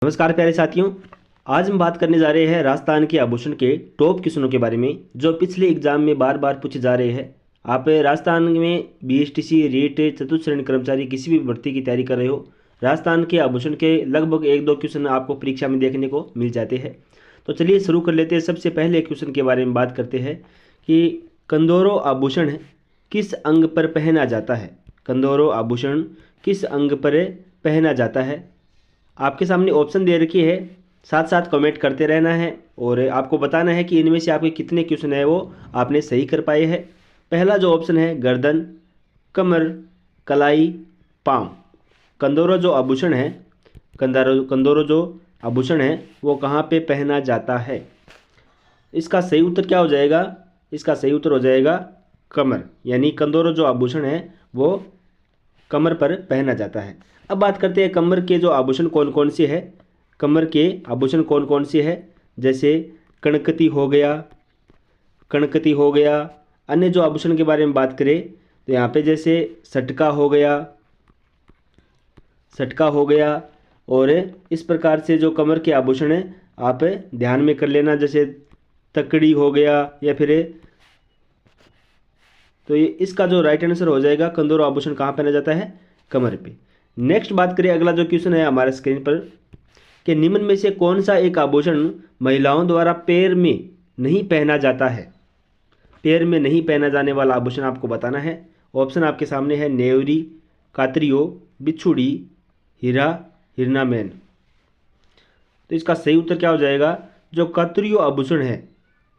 नमस्कार प्यारे साथियों। आज हम बात करने जा रहे हैं राजस्थान के आभूषण के टॉप क्वेश्चनों के बारे में जो पिछले एग्जाम में बार बार पूछे जा रहे हैं। आप राजस्थान में बीएसटीसी रेट चतुर्थ श्रेणी कर्मचारी किसी भी भर्ती की तैयारी कर रहे हो, राजस्थान के आभूषण के लगभग एक दो क्वेश्चन आपको परीक्षा में देखने को मिल जाते हैं। तो चलिए शुरू कर लेते हैं। सबसे पहले क्वेश्चन के बारे में बात करते हैं कि कंदोरो आभूषण किस अंग पर पहना जाता है। कंदोरो आभूषण किस अंग पर पहना जाता है। आपके सामने ऑप्शन दे रखी है, साथ साथ कमेंट करते रहना है और आपको बताना है कि इनमें से आपके कितने क्वेश्चन है वो आपने सही कर पाए हैं। पहला जो ऑप्शन है गर्दन, कमर, कलाई, पाँव। कंदोरो जो आभूषण है कंदोरो जो आभूषण है वो कहाँ पे पहना जाता है। इसका सही उत्तर क्या हो जाएगा? इसका सही उत्तर हो जाएगा कमर, यानी कंदोरो जो आभूषण है वो कमर पर पहना जाता है। अब बात करते हैं कमर के जो आभूषण कौन कौन से है। कमर के आभूषण कौन कौन से है, जैसे कणकती हो गया। अन्य जो आभूषण के बारे में बात करें तो यहाँ पे जैसे सटका हो गया और इस प्रकार से जो कमर के आभूषण है आप ध्यान में कर लेना, जैसे तकड़ी हो गया या फिर तो ये इसका जो राइट आंसर हो जाएगा कंदोरो आभूषण कहाँ पहना जाता है? कमर पे। नेक्स्ट बात करें, अगला जो क्वेश्चन है हमारे स्क्रीन पर कि निम्न में से कौन सा एक आभूषण महिलाओं द्वारा पैर में नहीं पहना जाता है। पैर में नहीं पहना जाने वाला आभूषण आपको बताना है। ऑप्शन आपके सामने है नेवरी, कातरियो, बिछुड़ी, हीरा, हिरनामेन। तो इसका सही उत्तर क्या हो जाएगा? जो कातरियो आभूषण है,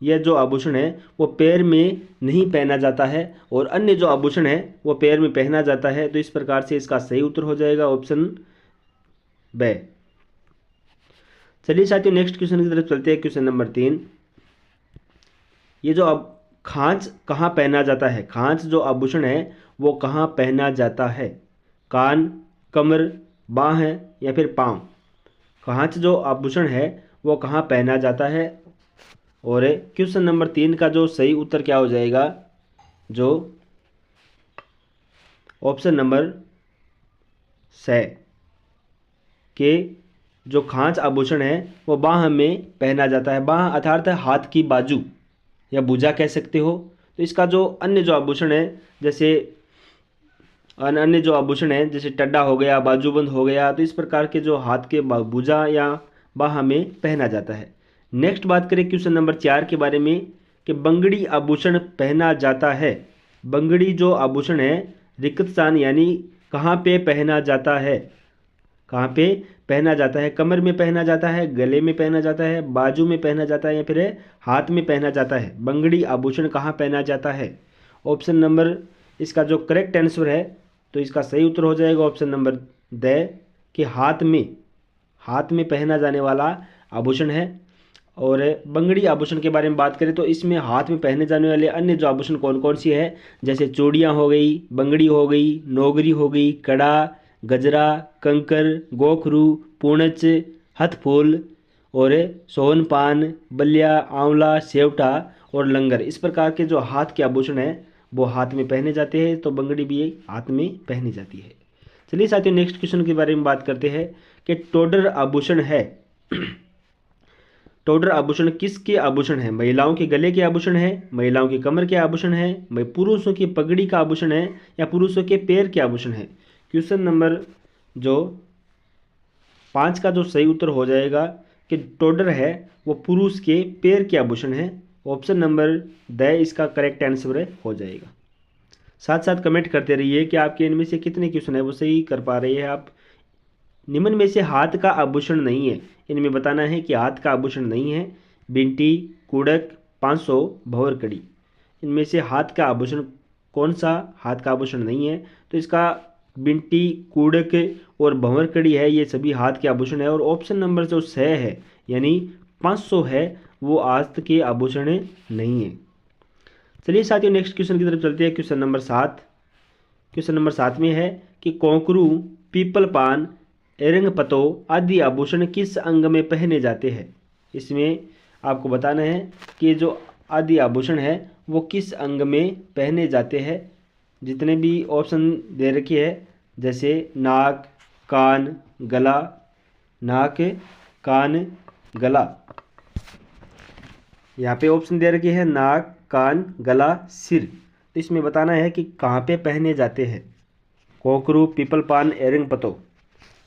यह जो आभूषण है वो पैर में नहीं पहना जाता है और अन्य जो आभूषण है वो पैर में पहना जाता है। तो इस प्रकार से इसका सही उत्तर हो जाएगा ऑप्शन ब। चलिए साथियों नेक्स्ट क्वेश्चन की तरफ चलते हैं। क्वेश्चन नंबर 3, ये जो अब खांच कहाँ पहना जाता है। खांच जो आभूषण है वो कहाँ पहना जाता है? कान, कमर, बाह या फिर पाँव। खांच जो आभूषण है वो कहाँ पहना जाता है। और क्वेश्चन नंबर 3 का जो सही उत्तर क्या हो जाएगा? जो ऑप्शन नंबर स के जो खांच आभूषण है वो बाह में पहना जाता है। बाह अर्थात हाथ की बाजू या भुजा कह सकते हो। तो इसका जो अन्य जो आभूषण है जैसे टड्डा हो गया, बाजूबंद हो गया, तो इस प्रकार के जो हाथ के भुजा या बाह में पहना जाता है। नेक्स्ट बात करें क्वेश्चन नंबर 4 के बारे में कि बंगड़ी आभूषण पहना जाता है। बंगड़ी जो आभूषण है रिक्त स्थान यानी कहाँ पे पहना जाता है। कहाँ पे पहना जाता है? कमर में पहना जाता है, गले में पहना जाता है, बाजू में पहना जाता है या फिर हाथ में पहना जाता है। बंगड़ी आभूषण कहाँ पहना जाता है? ऑप्शन नंबर इसका जो करेक्ट आंसर है तो इसका सही उत्तर हो जाएगा ऑप्शन नंबर द कि हाथ में पहना जाने वाला आभूषण है। और बंगड़ी आभूषण के बारे में बात करें तो इसमें हाथ में पहने जाने वाले अन्य जो आभूषण कौन कौन सी है, जैसे चूड़ियाँ हो गई, बंगड़ी हो गई, नौगरी हो गई, कड़ा, गजरा, कंकर, गोखरू, पूणच, हथफूल और सोहनपान, बलिया, आंवला, सेवटा और लंगर। इस प्रकार के जो हाथ के आभूषण है वो हाथ में पहने जाते हैं, तो बंगड़ी भी हाथ में पहनी जाती है। चलिए साथियों नेक्स्ट क्वेश्चन के बारे में बात करते हैं कि टोडर आभूषण है। टोडर आभूषण किसके आभूषण है? महिलाओं के गले के आभूषण है, महिलाओं की कमर के आभूषण है, पुरुषों की पगड़ी का आभूषण है या पुरुषों के पैर के आभूषण है। क्वेश्चन नंबर जो 5 का जो सही उत्तर हो जाएगा कि टोडर है वो पुरुष के पैर के आभूषण है। ऑप्शन नंबर द इसका करेक्ट आंसर हो जाएगा। साथ साथ कमेंट करते रहिए कि आपके इनमें से कितने क्वेश्चन है वो सही कर पा रहे हैं आप। निम्न में से हाथ का आभूषण नहीं है, इनमें बताना है कि हाथ का आभूषण नहीं है। बिंटी, कुड़क, 500, भंवर कड़ी। इनमें से हाथ का आभूषण कौन सा हाथ का आभूषण नहीं है? तो इसका बिंटी, कुड़क और भंवर कड़ी है, ये सभी हाथ के आभूषण है। और ऑप्शन नंबर जो 6 है यानी 500 है वो हाथ के आभूषण नहीं है। चलिए साथियों नेक्स्ट क्वेश्चन की तरफ चलते हैं। Question number 7। क्वेश्चन नंबर 7 में है कि कोंकरू, पीपल पान, एरंगपतो आदि आभूषण किस अंग में पहने जाते हैं। इसमें आपको बताना है कि जो आदि आभूषण है वो किस अंग में पहने जाते हैं। जितने भी ऑप्शन दे रखे है जैसे नाक, कान, गला, नाक, कान, गला। यहाँ पे ऑप्शन दे रखी है नाक, कान, गला, सिर। तो इसमें बताना है कि कहाँ पे पहने जाते हैं। कोकरू, पीपल पान, एरिंग पतो।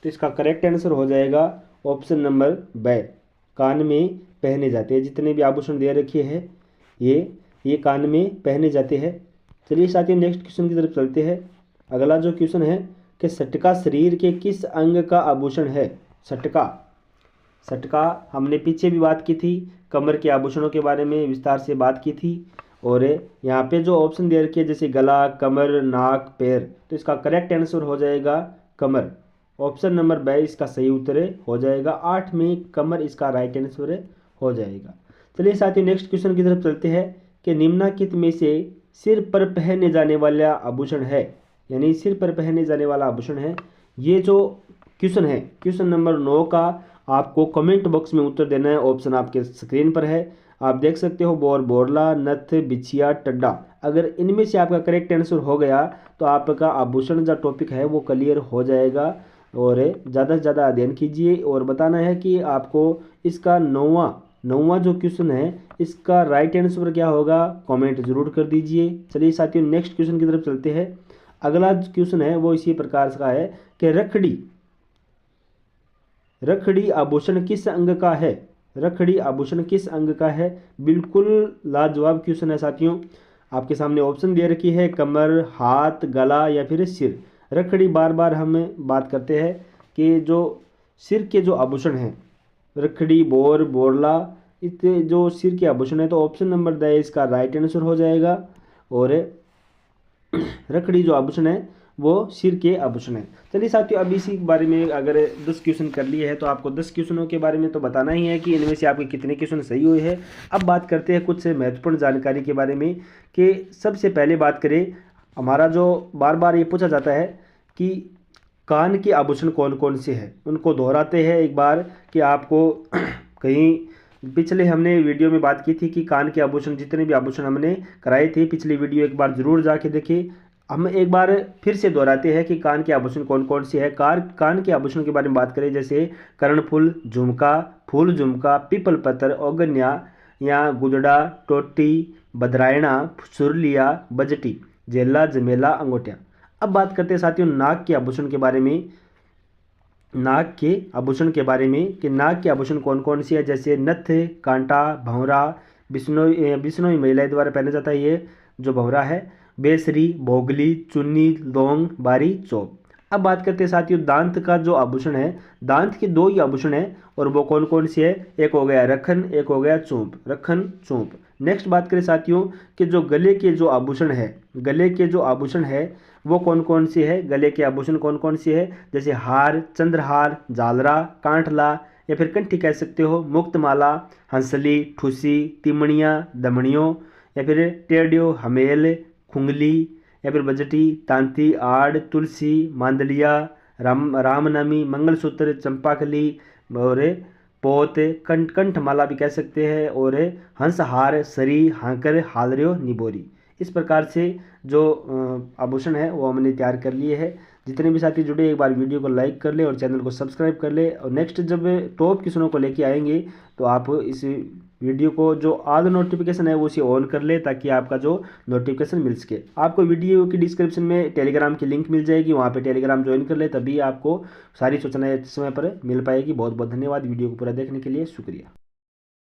तो इसका करेक्ट आंसर हो जाएगा ऑप्शन नंबर ब, कान में पहने जाते हैं। जितने भी आभूषण दे रखे हैं ये कान में पहने जाते हैं। चलिए साथियों नेक्स्ट क्वेश्चन की तरफ चलते हैं। अगला जो क्वेश्चन है कि सटका शरीर के किस अंग का आभूषण है। सटका हमने पीछे भी बात की थी, कमर के आभूषणों के बारे में विस्तार से बात की थी। और यहाँ पे जो ऑप्शन दे रखे हैं जैसे गला, कमर, नाक, पैर, तो इसका करेक्ट आंसर हो जाएगा कमर। ऑप्शन नंबर 22 इसका सही उत्तर हो जाएगा। 8 में कमर इसका राइट आंसर हो जाएगा। चलिए साथियों नेक्स्ट क्वेश्चन की तरफ चलते हैं कि निम्नलिखित में से सिर पर पहने जाने वाला आभूषण है, यानी सिर पर पहने जाने वाला आभूषण है। ये जो क्वेश्चन है क्वेश्चन नंबर 9 का आपको कमेंट बॉक्स में उत्तर देना है। ऑप्शन आपके स्क्रीन पर है, आप देख सकते हो। बोर, बोरला, नथ, बिछिया, टड्डा। अगर इनमें से आपका करेक्ट आंसर हो गया तो आपका आभूषण जो टॉपिक है वो क्लियर हो जाएगा। और ज़्यादा से ज़्यादा अध्ययन कीजिए और बताना है कि आपको इसका नौवां जो क्वेश्चन है इसका राइट आंसर क्या होगा, कमेंट जरूर कर दीजिए। चलिए साथियों नेक्स्ट क्वेश्चन की तरफ चलते हैं। अगला क्वेश्चन है वो इसी प्रकार का है कि रखड़ी आभूषण किस अंग का है। रखड़ी आभूषण किस अंग का है। बिल्कुल लाजवाब क्वेश्चन है साथियों। आपके सामने ऑप्शन दे रखी है कमर, हाथ, गला या फिर सिर। रखड़ी बार बार हम बात करते हैं कि जो सिर के जो आभूषण हैं, रखड़ी, बोर, बोरला, इतने जो सिर के आभूषण है, तो ऑप्शन नंबर 10 इसका राइट आंसर हो जाएगा। और रखड़ी जो आभूषण है वो सिर के आभूषण है। चलिए साथियों अब इसी बारे में अगर 10 क्वेश्चन कर लिए हैं तो आपको 10 क्वेश्चनों के बारे में तो बताना ही है कि इनमें से आपके कितने क्वेश्चन सही हुए हैं। अब बात करते हैं कुछ महत्वपूर्ण जानकारी के बारे में कि सबसे पहले बात करें, हमारा जो बार बार ये पूछा जाता है कि कान के आभूषण कौन कौन से हैं। उनको दोहराते हैं एक बार कि आपको कहीं पिछले हमने वीडियो में बात की थी कि कान के आभूषण, जितने भी आभूषण हमने कराए थे पिछली वीडियो एक बार जरूर जाके देखिए। हम एक बार फिर से दोहराते हैं कि कान के आभूषण कौन कौन से हैं। कान के आभूषण के बारे में बात करें जैसे कर्णफूल, झुमका, फूल झुमका, पीपल पत्थर, औगन्या या गुदड़ा, टोटी, बदरायणा, सुरलिया, बजटी, जेला, जमेला, अंगूठिया। अब बात करते हैं साथियों नाक के आभूषण के बारे में। नाक के आभूषण के बारे में कि नाक के आभूषण कौन कौन से है जैसे नथ, कांटा, भंवरा, बिश्नोई महिलाएं द्वारा पहना जाता है ये जो भंवरा है, बेसरी, भोगली, चुन्नी, लौंग, बारी, चौक। अब बात करते हैं साथियों दांत का जो आभूषण है। दांत के 2 ही आभूषण है और वो कौन कौन से है, एक हो गया रखन, एक हो गया चूंप। रखन, चूंप। नेक्स्ट बात करें साथियों कि जो गले के जो आभूषण है, गले के जो आभूषण है वो कौन कौन से है। गले के आभूषण कौन कौन से है जैसे हार, चंद्रहार, जालरा, कांठला या फिर कंठी कह सकते हो, मुक्तमाला, हंसली, ठुसी, तिमणियाँ, दमणियों या फिर टेढ़ियो, हमेल, खुंगली या फिर बजटी, तांती, आड़, तुलसी, मांदलिया, रामनमी, मंगलसूत्र, चंपाकली और पोत, कंठमाला भी कह सकते हैं, और हंसहार, सरी, हांकर, हालरियो, निबोरी। इस प्रकार से जो आभूषण है वो हमने तैयार कर लिए हैं। जितने भी साथी जुड़े एक बार वीडियो को लाइक कर ले और चैनल को सब्सक्राइब कर ले। और नेक्स्ट जब टॉप क्वेश्चनों को लेके आएंगे तो आप इस वीडियो को जो ऑल नोटिफिकेशन है वो उसे ऑन कर ले ताकि आपका जो नोटिफिकेशन मिल सके। आपको वीडियो की डिस्क्रिप्शन में टेलीग्राम की लिंक मिल जाएगी, वहाँ पे टेलीग्राम ज्वाइन कर ले, तभी आपको सारी सूचनाएं समय पर मिल पाएगी। बहुत बहुत धन्यवाद वीडियो को पूरा देखने के लिए, शुक्रिया।